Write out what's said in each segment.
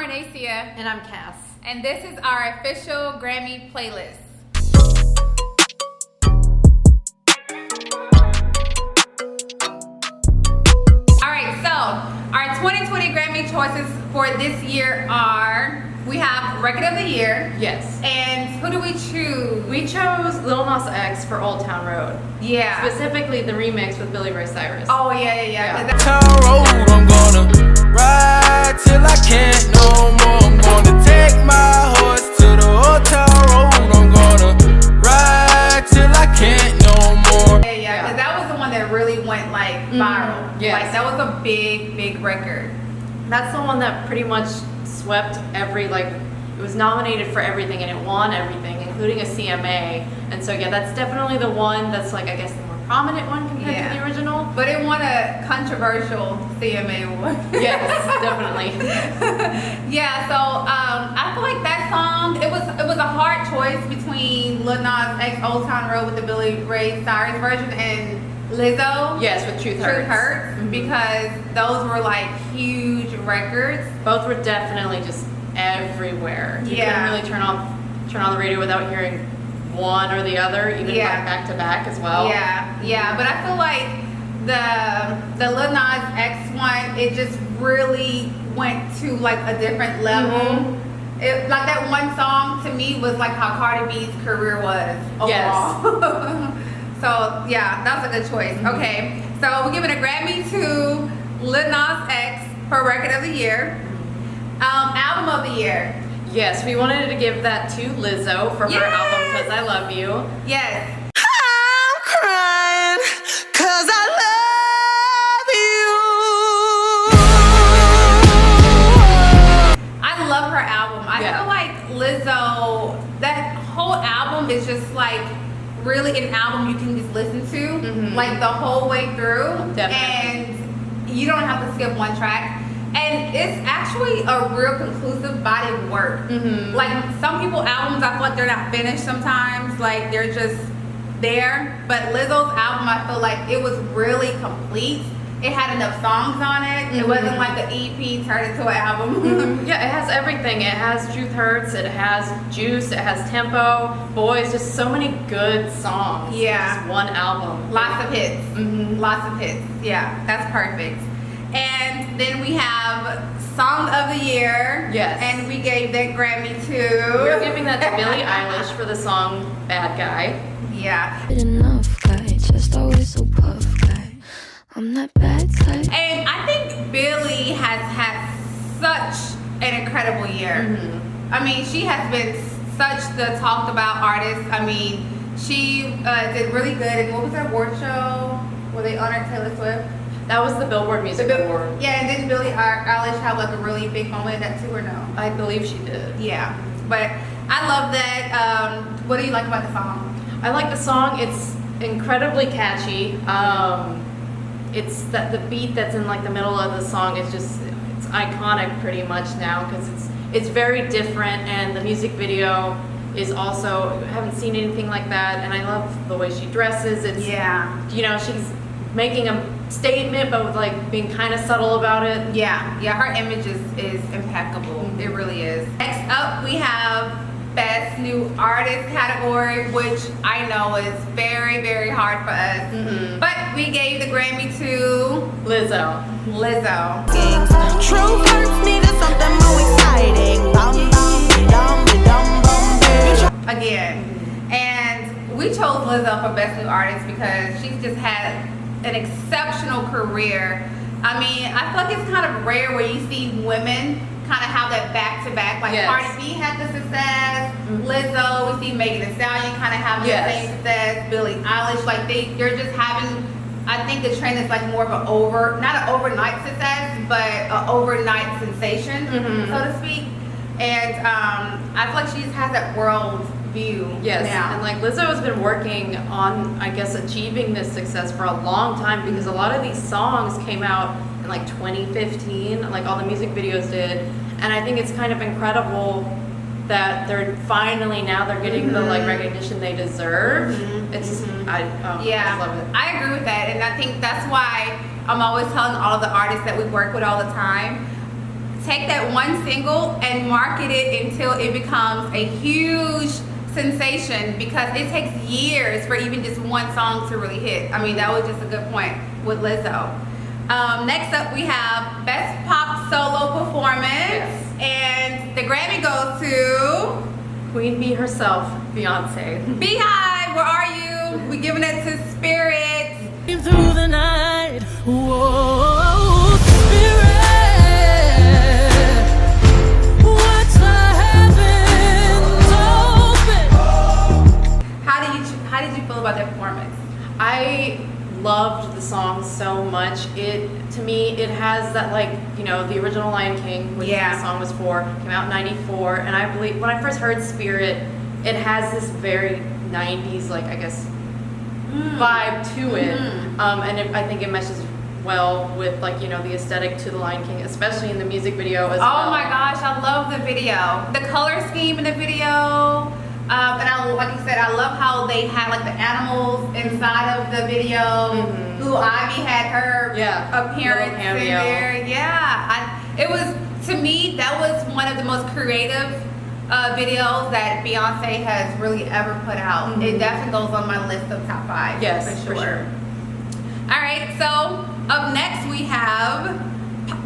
Arnacia. And I'm Cass. And this is our official Grammy playlist. Alright, so our 2020 Grammy choices for this year are, we have Record of the Year. Yes. And who do we choose? We chose Lil Nas X for Old Town Road. Yeah. Specifically the remix with Billy Ray Cyrus. Oh, yeah. Town road, I'm gonna ride till I can't no more. I'm gonna take my horse to the old town road. I'm gonna ride till I can't no more. Yeah, because that was the one that really went like viral. Yes. Like that was a big record. That's the one that pretty much swept every, like, it was nominated for everything and it won everything, including a CMA. And so yeah, that's definitely the one that's like, I guess, the more prominent one compared to the original. But it won a controversial CMA award. Yes, definitely. Yeah, so I feel like that song, it was a hard choice between Lil Nas X Old Town Road with the Billy Ray Cyrus version and Lizzo. Yes, with Truth Hurts. Because those were like huge records. Both were definitely just everywhere. You couldn't really turn on the radio without hearing one or the other, even like back to back as well. Yeah, but I feel like the Lil Nas X one, it just really went to like a different level. It, like that one song to me was like how Cardi B's career was overall. Yes. So yeah, that was a good choice. Okay, so we're giving a Grammy to Lil Nas X for Record of the Year. Album of the Year. Yes, we wanted to give that to Lizzo for her album Cause I Love You. Yes. I'm crying 'cause I love you. I love her album. I feel like Lizzo, that whole album is just like really an album you can just listen to like the whole way through. Definitely. And you don't have to skip one track. And it's actually a real conclusive body of work. Like some people's albums, I feel like they're not finished sometimes. Like they're just there. But Lizzo's album, I feel like it was really complete. It had enough songs on it. It wasn't like an EP turned into an album. Yeah, it has everything. It has Truth Hurts, it has Juice, it has Tempo, Boys, just so many good songs. Yeah. Just one album. Lots of hits. Lots of hits. Yeah, that's perfect. And then we have Song of the Year. Yes. And we gave that Grammy We're to... giving that to Billie Eilish for the song Bad Guy. Yeah. Good enough guy, just always so puff guy. I'm that bad type. And I think Billie has had such an incredible year. I mean, she has been such the talked about artist. I mean, she did really good. And what was that award show where they honored Taylor Swift? That was the Billboard Music Award. Yeah, and didn't Billie Eilish have like a really big moment in that too, or no? I believe she did. Yeah, but I love that. What do you like about the song? I like the song. It's incredibly catchy. It's that the beat that's in like the middle of the song is just, it's iconic pretty much now because it's very different, and the music video is also, I haven't seen anything like that, and I love the way she dresses. It's, you know, she's making a statement but with like being kind of subtle about it. Yeah, her image is impeccable. It really is. Next up we have Best New Artist category, which I know is very hard for us. But we gave the Grammy to Lizzo. Truth hurts me to something more exciting. Bum, bum, dum, dum, bum, again. And we chose Lizzo for Best New Artist because she's just had an exceptional career. I mean, I feel like it's kind of rare where you see women kind of have that back-to-back. Like Cardi B had the success, Lizzo, we see Megan Thee Stallion kind of having the same success, Billie Eilish, like they're just having, I think the trend is like more of an not an overnight success, but an overnight sensation, so to speak. And I feel like she just has that world view now. And like Lizzo has been working on, I guess, achieving this success for a long time, because a lot of these songs came out in like 2015, like all the music videos did, and I think it's kind of incredible that they're finally now they're getting the like recognition they deserve. It's I love it. I agree with that, and I think that's why I'm always telling all of the artists that we work with all the time take that one single and market it until it becomes a huge sensation, because it takes years for even just one song to really hit. I mean, that was just a good point with Lizzo. Next up, we have Best Pop Solo Performance. Yes. And the Grammy goes to Queen Bee herself, Beyonce. Beehive, where are you? We giving it to Spirit. Through the night, whoa, spirit, what's the heavens open? How did you feel about that performance? I loved the song so much. To me, it has that, like, you know, the original Lion King, which Yeah. the song was for, came out in '94, and I believe when I first heard Spirit, it has this very '90s, like, I guess, vibe to it, and I think it meshes well with, like, you know, the aesthetic to the Lion King, especially in the music video as well. Oh my gosh, I love the video. The color scheme in the video. And like you said, I love how they had like the animals inside of the video. Blue Ivy had her appearance Little cameo. in there. Yeah, it was, to me, that was one of the most creative videos that Beyonce has really ever put out. It definitely goes on my list of top 5. Yes, for sure. All right, so up next we have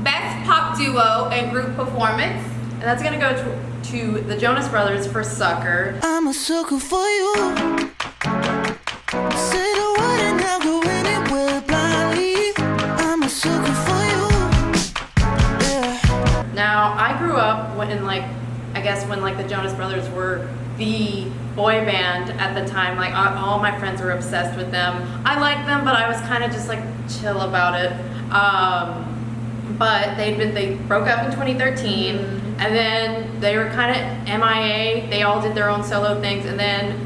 Best Pop Duo and Group Performance. And that's gonna go to the Jonas Brothers for Sucker. I'm a sucker for you. Say the word and I'll go anywhere blindly. I'm a sucker for you. Yeah. Now, I grew up when, like, I guess when, like, the Jonas Brothers were the boy band at the time. Like, all my friends were obsessed with them. I liked them, but I was kind of just, like, chill about it. But they broke up in 2013, and then they were kind of MIA. They all did their own solo things, and then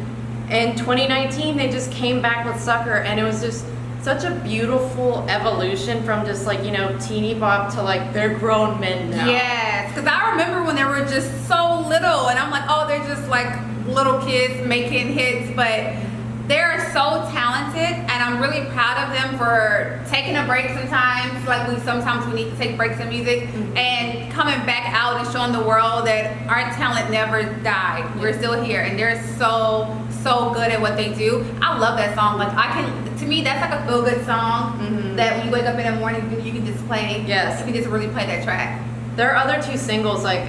in 2019 they just came back with Sucker, and it was just such a beautiful evolution from just, like, you know, teeny bop to, like, they're grown men now. Yes, because I remember when they were just so little, and I'm like, oh, they're just like little kids making hits, but they're so talented, and I'm really proud of them for taking a break sometimes. Like, sometimes we need to take breaks in music, and coming back out and showing the world that our talent never died. We're still here, and they're so good at what they do. I love that song. Like, to me, that's like a feel good song that when you wake up in the morning, you can just play. Yes. You can just really play that track. Their other 2 singles, like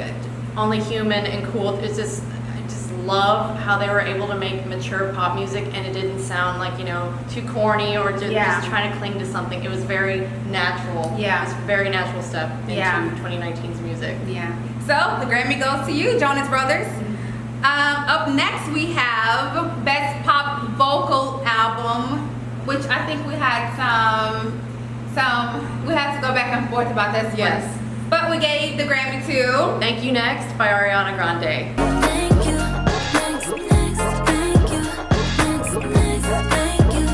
Only Human and Cool, it's just, I just love how they were able to make mature pop music, and it didn't sound like, you know, too corny or just trying to cling to something. It was very natural. Yeah. It was a very natural step into 2019's music. Yeah. So the Grammy goes to you, Jonas Brothers. Up next we have Best Pop Vocal Album, which I think we had we had to go back and forth about this Yes. one. But we gave the Grammy to Thank You Next by Ariana Grande. Thank you, next, thank you, next, thank you,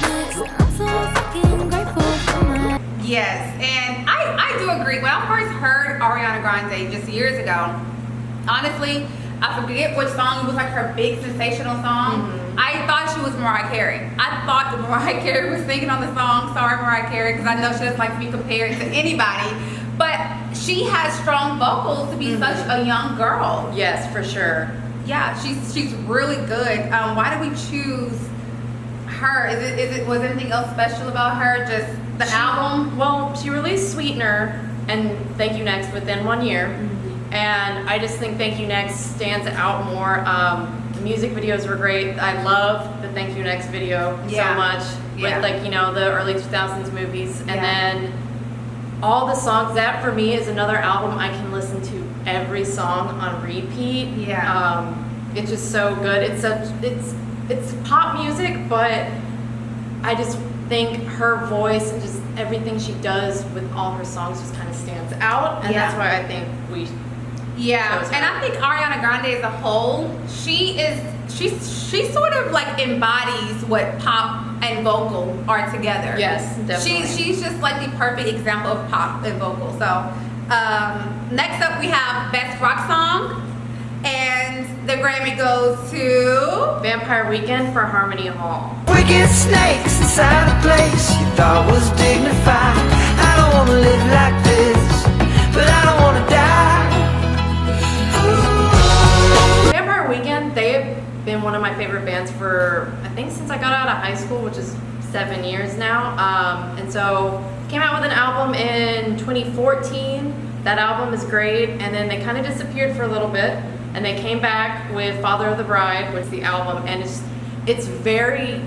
next. I'm so fucking grateful for my. Yes, and I do agree. When I first heard Ariana Grande just years ago, honestly, I forget which song, it was like her big sensational song. I thought she was Mariah Carey. I thought that Mariah Carey was singing on the song. Sorry, Mariah Carey, because I know she doesn't like to be compared to anybody. But she has strong vocals to be such a young girl. Yes, for sure. Yeah, she's really good. Why did we choose her? Was anything else special about her? Just the album? Well, she released Sweetener and Thank You Next within 1 year. And I just think Thank You Next stands out more. The music videos were great. I love the Thank You Next video so much. Yeah. With, like, you know, the early 2000s movies. And Yeah. then all the songs, that for me is another album I can listen to every song on repeat. Yeah. It's just so good. It's pop music, but I just think her voice and just everything she does with all her songs just kind of stands out. And that's why I think we Yeah, chose her. and I think Ariana Grande as a whole, she sort of like embodies what pop and vocal are together. Yes, definitely. She's just like the perfect example of pop and vocal. So next up we have Best Rock Song, and the Grammy goes to Vampire Weekend for Harmony Hall. Wicked snakes inside a place you thought was dignified. I don't wanna live like this. but I don't wanna die. Vampire Weekend, they've been one of my favorite bands for, I think, since I got out of high school, which is 7 years now. And so came out with an album in 2014. That album is great, and then they kind of disappeared for a little bit, and they came back with Father of the Bride, which is the album, and it's very,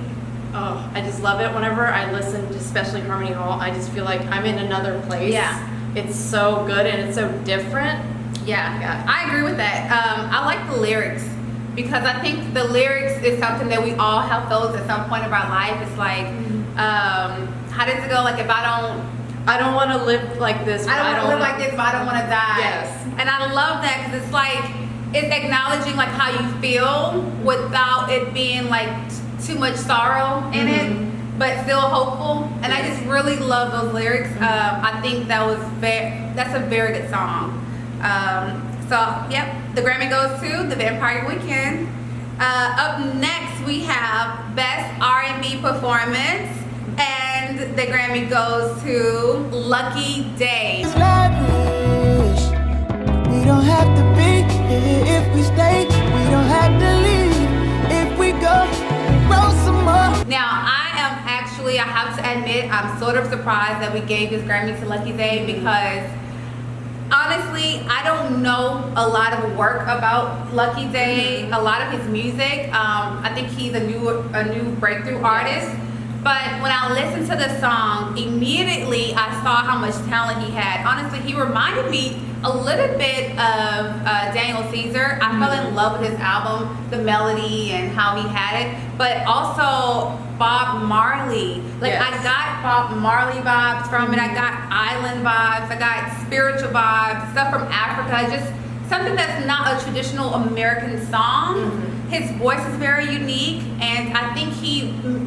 oh, I just love it. Whenever I listen to especially Harmony Hall, I just feel like I'm in another place. Yeah. It's so good and it's so different. Yeah, I agree with that. I like the lyrics because I think the lyrics is something that we all have felt at some point of our life. It's like, how does it go? Like, if I don't want to live like this. I don't want to live like this, but I don't want to die. Yes. And I love that because it's like, it's acknowledging like how you feel without it being like too much sorrow in it, but still hopeful. And I just really love those lyrics. I think that's a very good song. So yep, the Grammy goes to the Vampire Weekend. Up next we have Best R&B Performance, and the Grammy goes to Lucky Day. It's lavish. We don't have to be here if we stay. We don't have to leave if we go. Roll some more. Now I have to admit, I'm sort of surprised that we gave this Grammy to Lucky Day because honestly, I don't know a lot of work about Lucky Day, a lot of his music. I think he's a new breakthrough artist. But when I listened to the song, immediately I saw how much talent he had. Honestly, he reminded me a little bit of Daniel Caesar. I fell in love with his album, the melody and how he had it. But also Bob Marley. Like, Yes. I got Bob Marley vibes from it. I got island vibes. I got spiritual vibes, stuff from Africa. Just something that's not a traditional American song. His voice is very unique, and I think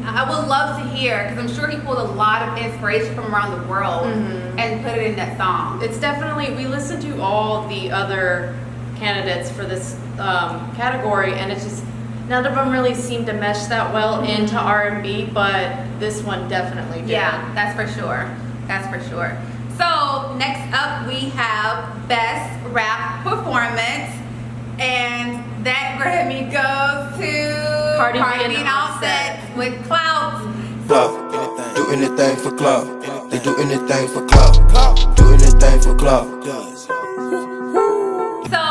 I would love to hear, because I'm sure he pulled a lot of inspiration from around the world and put it in that song. It's definitely, we listened to all the other candidates for this category, and it's just, none of them really seem to mesh that well into R&B, but this one definitely did. Yeah, that's for sure. That's for sure. So next up we have Best Rap Performance, and that Grammy goes to Cardi B Cardi and B and Offset. Offset with Clout. Clout, do anything for clout. They do anything for clout. Do anything for clout. So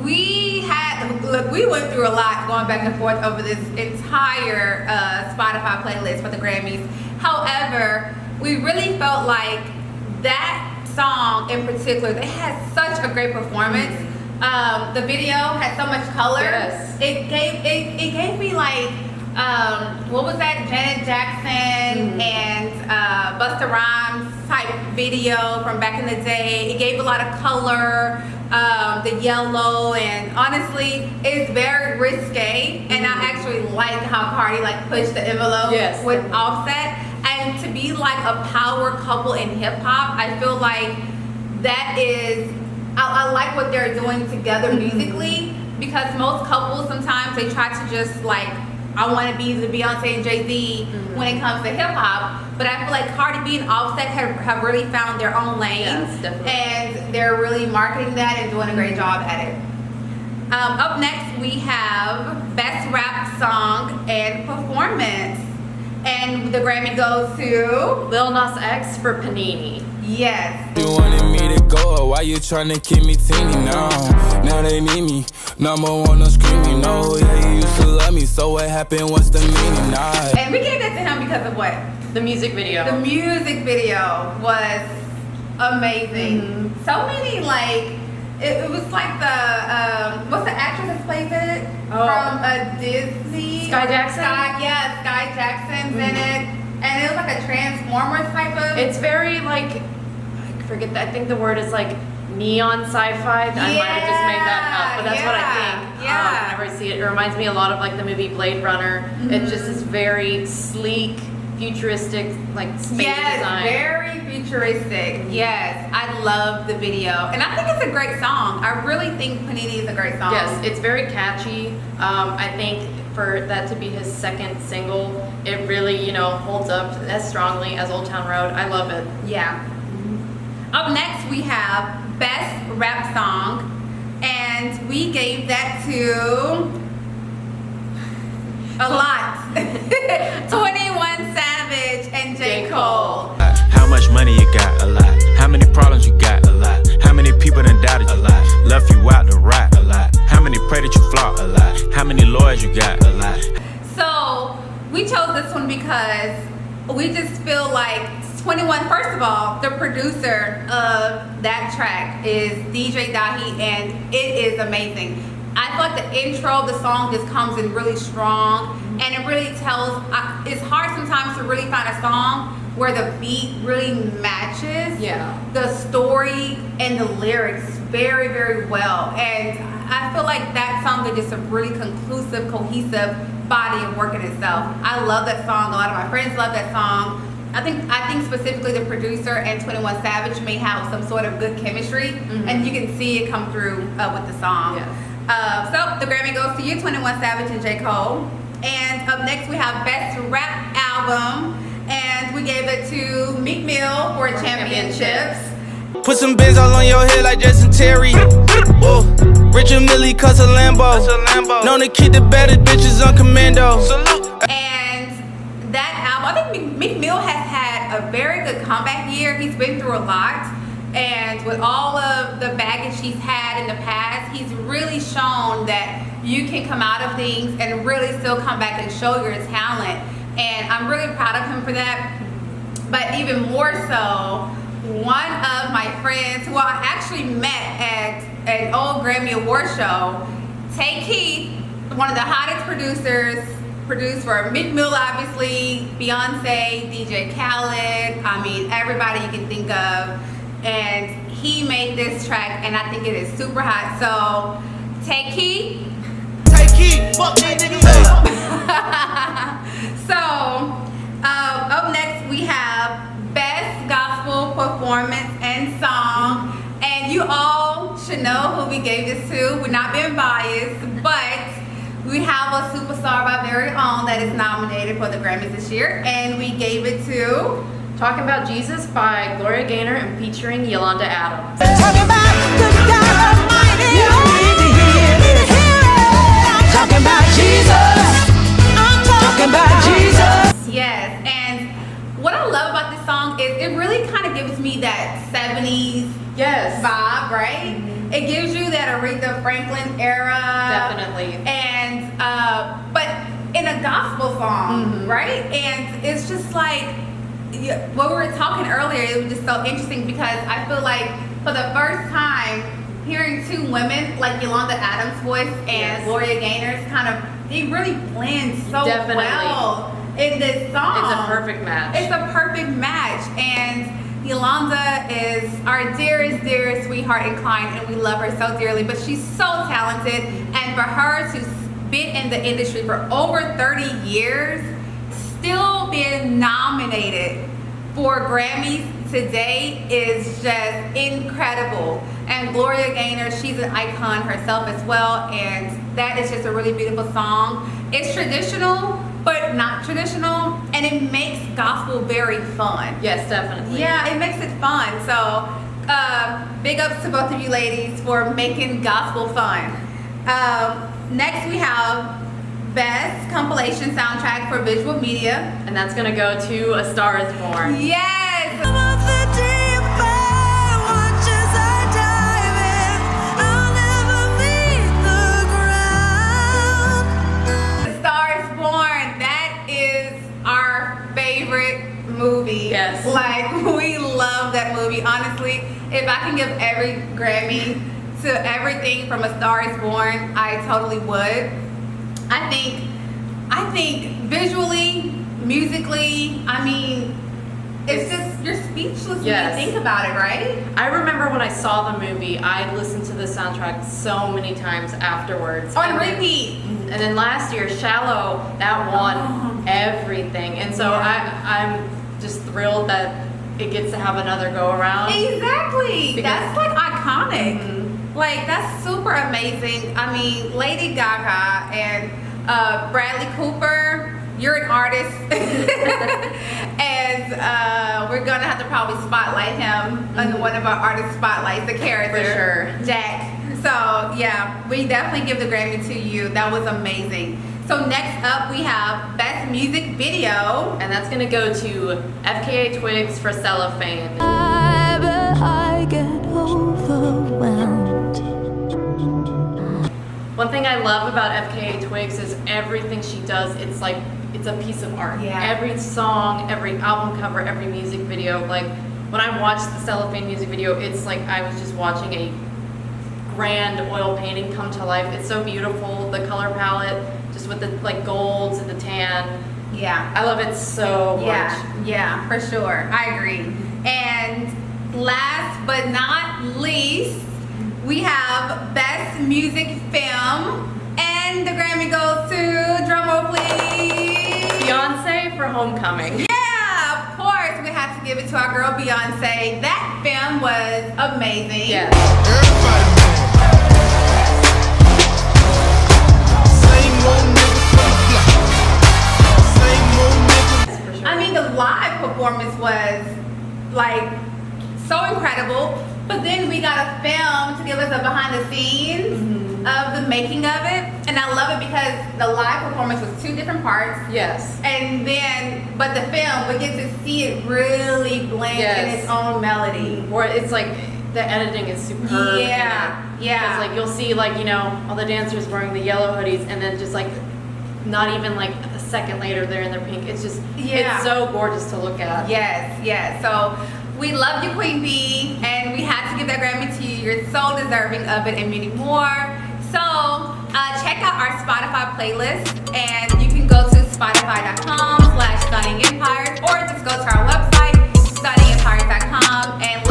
we went through a lot going back and forth over this entire Spotify playlist for the Grammys. However, we really felt like that song in particular, they had such a great performance. The video had so much color. Yes. It gave me like what was that, Janet Jackson and Busta Rhymes type video from back in the day. It gave a lot of color, the yellow, and honestly, it's very risque. And I actually like how Cardi like pushed the envelope Yes. with Offset. And to be like a power couple in hip hop, I feel like that is, I like what they're doing together musically, because most couples sometimes they try to just like, I want to be the Beyonce and Jay-Z when it comes to hip hop, but I feel like Cardi B and Offset have really found their own lane, Yes, definitely. and they're really marketing that and doing a great job at it. Up next we have Best Rap Song and Performance, and the Grammy goes to, Lil Nas X for Panini. yes. You wanted me to go, why you tryna keep me teeny now? Now they need me, number one, I'm screaming. No, yeah, you used to love me, so what happened, what's the meaning? Nah. And we gave that to him because of what? The music video. The music video was amazing. So many, like, it was like the, what's the actress that plays it? Oh. From Disney? Sky Jackson? Sky Jackson's in it. And it was like a Transformers type of. It's very like, I forget that, I think the word is like neon sci-fi. I might have just made that up, but that's what I think. Yeah. Whenever I see it, it reminds me a lot of like the movie Blade Runner. It just is very sleek, futuristic, like space Yes, design. very futuristic. Yes, I love the video. And I think it's a great song. I really think Panini is a great song. Yes, it's very catchy. I think for that to be his second single, it really, holds up as strongly as Old Town Road. I love it. Yeah. Up next, we have Best Rap Song. And we gave that to a lot. 21 Savage and J. Cole. How much money you got? A lot. How many problems you got? A lot. How many people done doubted you? A lot. Left you out to rot? A lot. How many pray that you flop? A lot. How many lawyers you got? A lot. So we chose this one because we just feel like 21, first of all, the producer of that track is DJ Dahi, and it is amazing. I feel like the intro of the song just comes in really strong, and it really tells, it's hard sometimes to really find a song where the beat really matches the story and the lyrics very, very well. And I feel like that song is just a really conclusive, cohesive body of work in itself. I love that song. A lot of my friends love that song. I think specifically the producer and 21 Savage may have some sort of good chemistry, and you can see it come through with the song. So the Grammy goes to you, 21 Savage and J. Cole. And up next we have Best Rap Album, and we gave it to Meek Mill for Championships. Put some bins all on your head like Justin Terry. Richard Millie cause a Lambo. Known to keep the better bitches on commando. And that album, I think Meek Mill has had a very good comeback year. He's been through a lot, and with all of the baggage he's had in the past, he's really shown that you can come out of things and really still come back and show your talent. And I'm really proud of him for that. But even more so, one of my friends who I actually met at an old Grammy Award show, Tay Keith, one of the hottest producers, produced for Meek Mill, obviously, Beyonce, DJ Khaled, I mean, everybody you can think of. And he made this track, and I think it is super hot. So, Tay Keith. Fuck that nigga. So, up next we have Best Gospel Performance and Song. And you all should know who we gave this to. We're not being biased, but we have a superstar of our very own that is nominated for the Grammys this year. And we gave it to Talking About Jesus by Gloria Gaynor and featuring Yolanda Adams. Talking about the God Almighty. You need to hear it. Talking about Jesus. I'm talking about Jesus. Yes. And what I love about this song is it really kind of gives me that 70s vibe, right? It gives you that Aretha Franklin era. Definitely. And, but in a gospel song, right? And it's just like, what we were talking earlier, it was just so interesting because I feel like for the first time, hearing two women like Yolanda Adams' voice and Gloria Gaynor's kind of, they really blend so well in this song. It's a perfect match. It's a perfect match. And Yolanda is our dearest, dearest sweetheart and client, and we love her so dearly, but she's so talented. And for her to been in the industry for over 30 years, still being nominated for Grammys today is just incredible. And Gloria Gaynor, she's an icon herself as well, and that is just a really beautiful song. It's traditional, but not traditional, and it makes gospel very fun. Yes, definitely. Yeah, it makes it fun. So, big ups to both of you ladies for making gospel fun. Next we have Best Compilation Soundtrack for Visual Media. And that's gonna go to A Star Is Born. Yes! Of the deep end, watch as I dive in. I'll never meet the ground. A Star Is Born, that is our favorite movie. Yes. Like, we love that movie. Honestly, if I can give every Grammy to everything from A Star Is Born, I totally would. I think visually, musically, I mean, it's just, you're speechless when you think about it, right? I remember when I saw the movie, I listened to the soundtrack so many times afterwards. On repeat. And then last year, Shallow, that won everything. And so I'm just thrilled that it gets to have another go around. Exactly. That's like iconic. Like, that's super amazing. I mean, Lady Gaga and Bradley Cooper, you're an artist. And and we're gonna have to probably spotlight him on one of our artist spotlights, the character, For sure. Jack. So yeah, we definitely give the Grammy to you. That was amazing. So next up we have Best Music Video. And that's gonna go to FKA Twigs for Cellophane. I get overwhelmed. One thing I love about FKA Twigs is everything she does, it's like, it's a piece of art. Yeah. Every song, every album cover, every music video. Like, when I watched the Cellophane music video, it's like I was just watching a grand oil painting come to life. It's so beautiful, the color palette, just with the like golds and the tan. Yeah. I love it so much. Yeah, for sure. I agree. And last but not least, we have Best Music Film. And the Grammy goes to, drumroll please, Beyonce for Homecoming. Yeah, of course. We have to give it to our girl Beyonce. That film was amazing. Yes. Everybody, same old nigga from the block. Same old nigga. For sure. I mean, the live performance was like so incredible. But then we got a film to give us a behind the scenes of the making of it. And I love it because the live performance was 2 different parts. Yes. And then, but the film, we get to see it really blend in Yes. its own melody. Or it's like the editing is superb. Yeah, yeah. It's like you'll see like, you know, all the dancers wearing the yellow hoodies and then just like not even like a second later they're in their pink. It's just, Yeah. it's so gorgeous to look at. Yes, yes. So we love you, Queen Bee, and we had to give that Grammy to you. You're so deserving of it and many more. So check out our Spotify playlist, and you can go to spotify.com/stunningempires, or just go to our website, stunningempires.com, and